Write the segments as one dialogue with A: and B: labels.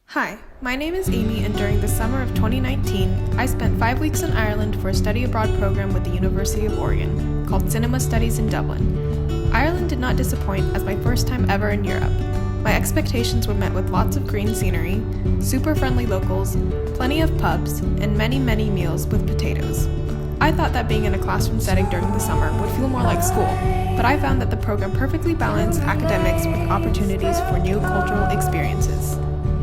A: Hi, my name is Amy, and during the summer of 2019, I spent 5 weeks in Ireland for a study abroad program with the University of Oregon called Cinema Studies in Dublin. Ireland did not disappoint as my first time ever in Europe. My expectations were met with lots of green scenery, super friendly locals, plenty of pubs, and many meals with potatoes. I thought that being in a classroom setting during the summer would feel more like school, but I found that the program perfectly balanced academics with opportunities for new cultural experiences.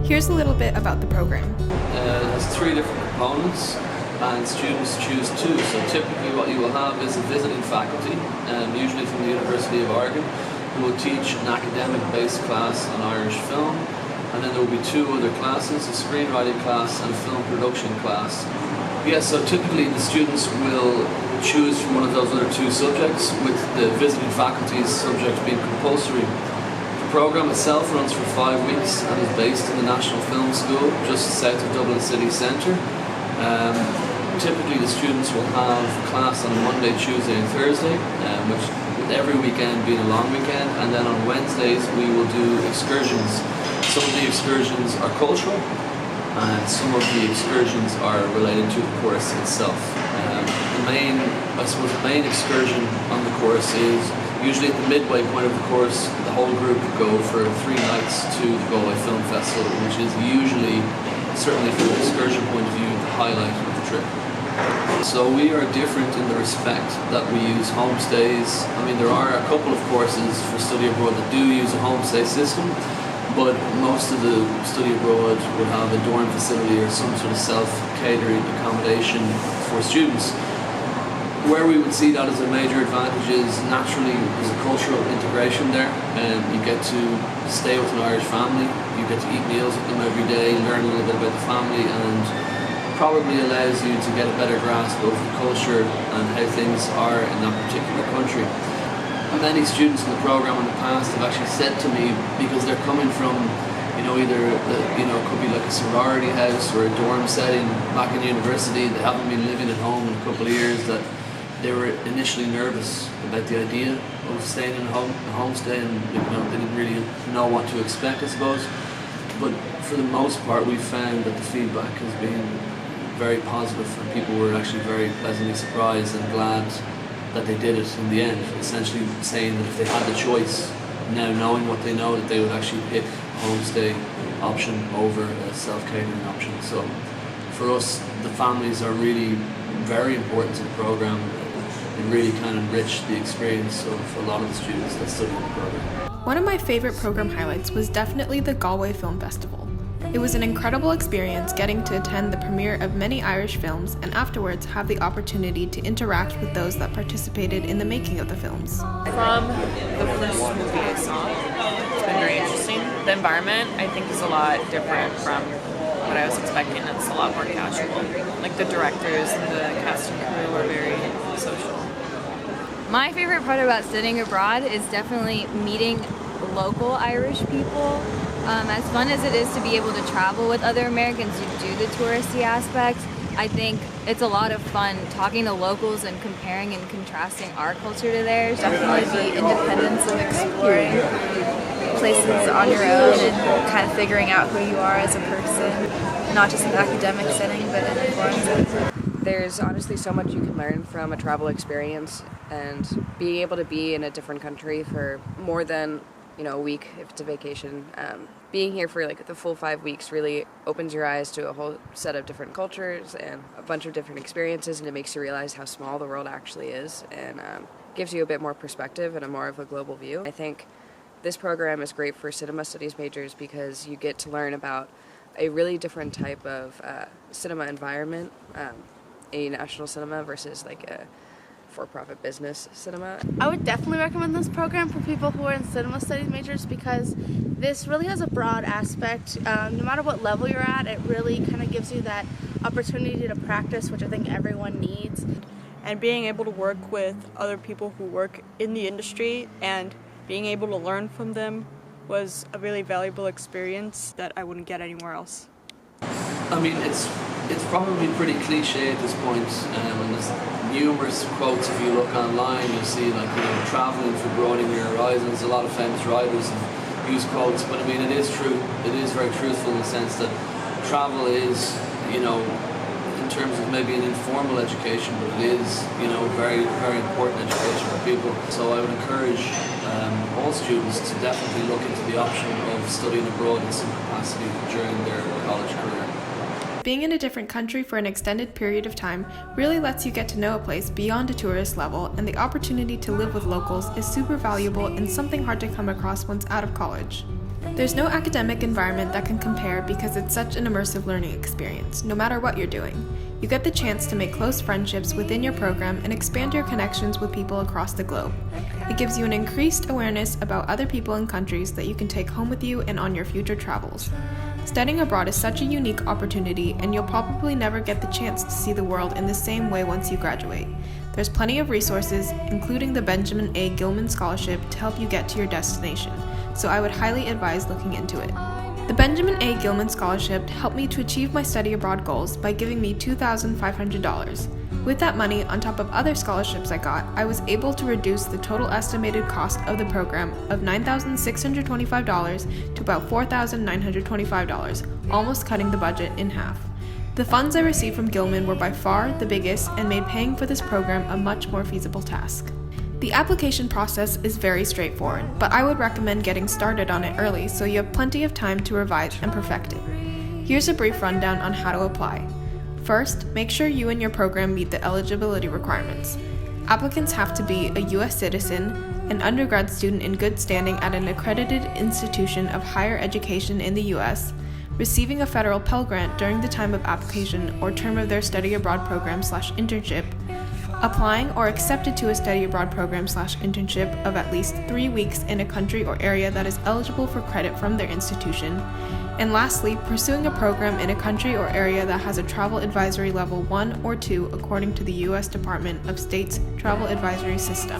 A: Here's a little bit about the program.
B: It has 3 different components and students choose 2. So typically what you will have is a visiting faculty, usually from the University of Oregon, who will teach an academic-based class on Irish film, and then there will be 2 other classes, a screenwriting class and a film production class. So typically the students will choose from one of those other 2 subjects, with the visiting faculty's subject being compulsory. The program itself runs for 5 weeks and is based in the National Film School just south of Dublin city centre. Typically the students will have class on Monday, Tuesday and Thursday, which with every weekend being a long weekend, and then on Wednesdays we will do excursions. Some of the excursions are cultural and some of the excursions are related to the course itself. The main excursion on the course is usually at the midway point of the course. The whole group go for 3 nights to the Galway Film Festival, which is usually, certainly from an excursion point of view, the highlight of the trip. So we are different in the respect that we use homestays. I mean, there are a couple of courses for study abroad that do use a homestay system, but most of the study abroad would have a dorm facility or some sort of self-catering accommodation for students. Where we would see that as a major advantage is naturally there's a cultural integration there, and you get to stay with an Irish family, you get to eat meals with them every day, learn a little bit about the family, and probably allows you to get a better grasp of the culture and how things are in that particular country. Many students in the program in the past have actually said to me, because they're coming from either it could be like a sorority house or a dorm setting back in university, they haven't been living at home in a couple of years, that they were initially nervous about the idea of staying in a homestay, and they didn't really know what to expect, I suppose. But for the most part, we've found that the feedback has been very positive, and people were actually very pleasantly surprised and glad that they did it in the end, essentially saying that if they had the choice, now knowing what they know, that they would actually pick a homestay option over a self-catering option. So for us, the families are really very important to the program. It really kind of enriched the experience of a lot of the students that study in the program.
A: One of my favorite program highlights was definitely the Galway Film Festival. It was an incredible experience getting to attend the premiere of many Irish films and afterwards have the opportunity to interact with those that participated in the making of the films.
C: From the first movie I saw, it's been very interesting. The environment, I think, is a lot different from what I was expecting. It's a lot more casual. Like the directors and the cast and crew are very social.
D: My favorite part about studying abroad is definitely meeting local Irish people. As fun as it is to be able to travel with other Americans who do the touristy aspects, I think it's a lot of fun talking to locals and comparing and contrasting our culture to theirs.
E: Definitely the independence of exploring places on your own and kind of figuring out who you are as a person, not just in an academic setting, but in a foreign setting.
F: There's honestly so much you can learn from a travel experience, and being able to be in a different country for more than a week if it's a vacation. Being here for like the full 5 weeks really opens your eyes to a whole set of different cultures and a bunch of different experiences, and it makes you realize how small the world actually is, and gives you a bit more perspective and a more of a global view. I think this program is great for cinema studies majors because you get to learn about a really different type of cinema environment, a national cinema versus like a for-profit business cinema.
G: I would definitely recommend this program for people who are in cinema studies majors because this really has a broad aspect. No matter what level you're at, it really kind of gives you that opportunity to practice, which I think everyone needs.
H: And being able to work with other people who work in the industry and being able to learn from them was a really valuable experience that I wouldn't get anywhere else.
B: I mean, it's probably pretty cliche at this point, and there's numerous quotes. If you look online, you'll see traveling for broadening your horizons. A lot of famous writers have use quotes, but I mean it is true. It is very truthful in the sense that travel is, in terms of maybe an informal education, but it is, very, very important education for people. So I would encourage all students to definitely look into the option of studying abroad in some capacity during their college career.
A: Being in a different country for an extended period of time really lets you get to know a place beyond a tourist level, and the opportunity to live with locals is super valuable and something hard to come across once out of college. There's no academic environment that can compare because it's such an immersive learning experience, no matter what you're doing. You get the chance to make close friendships within your program and expand your connections with people across the globe. It gives you an increased awareness about other people and countries that you can take home with you and on your future travels. Studying abroad is such a unique opportunity, and you'll probably never get the chance to see the world in the same way once you graduate. There's plenty of resources, including the Benjamin A. Gilman Scholarship, to help you get to your destination, so I would highly advise looking into it. The Benjamin A. Gilman Scholarship helped me to achieve my study abroad goals by giving me $2,500. With that money, on top of other scholarships I got, I was able to reduce the total estimated cost of the program of $9,625 to about $4,925, almost cutting the budget in half. The funds I received from Gilman were by far the biggest and made paying for this program a much more feasible task. The application process is very straightforward, but I would recommend getting started on it early so you have plenty of time to revise and perfect it. Here's a brief rundown on how to apply. First, make sure you and your program meet the eligibility requirements. Applicants have to be a U.S. citizen, an undergrad student in good standing at an accredited institution of higher education in the U.S., receiving a federal Pell Grant during the time of application or term of their study abroad program/internship, applying or accepted to a study abroad program/internship of at least 3 weeks in a country or area that is eligible for credit from their institution, and lastly, pursuing a program in a country or area that has a travel advisory level 1 or 2 according to the U.S. Department of State's Travel Advisory System.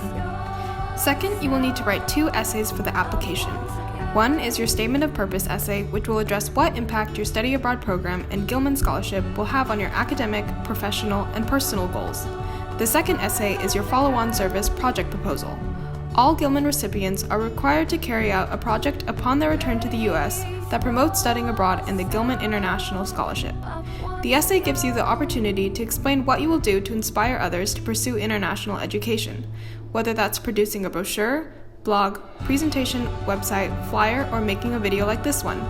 A: Second, you will need to write 2 essays for the application. One is your statement of purpose essay, which will address what impact your study abroad program and Gilman Scholarship will have on your academic, professional, and personal goals. The second essay is your follow-on service project proposal. All Gilman recipients are required to carry out a project upon their return to the U.S. that promotes studying abroad in the Gilman International Scholarship. The essay gives you the opportunity to explain what you will do to inspire others to pursue international education, whether that's producing a brochure, blog, presentation, website, flyer, or making a video like this one.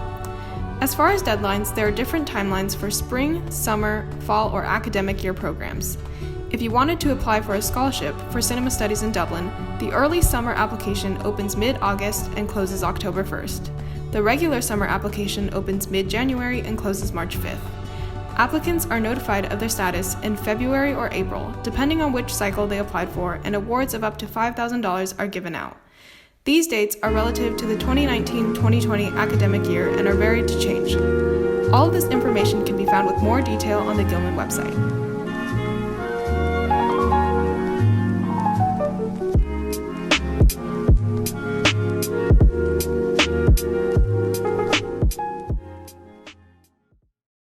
A: As far as deadlines, there are different timelines for spring, summer, fall, or academic year programs. If you wanted to apply for a scholarship for cinema studies in Dublin, the early summer application opens mid-August and closes October 1st. The regular summer application opens mid-January and closes March 5th. Applicants are notified of their status in February or April, depending on which cycle they applied for, and awards of up to $5,000 are given out. These dates are relative to the 2019-2020 academic year and are varied to change. All of this information can be found with more detail on the Gilman website.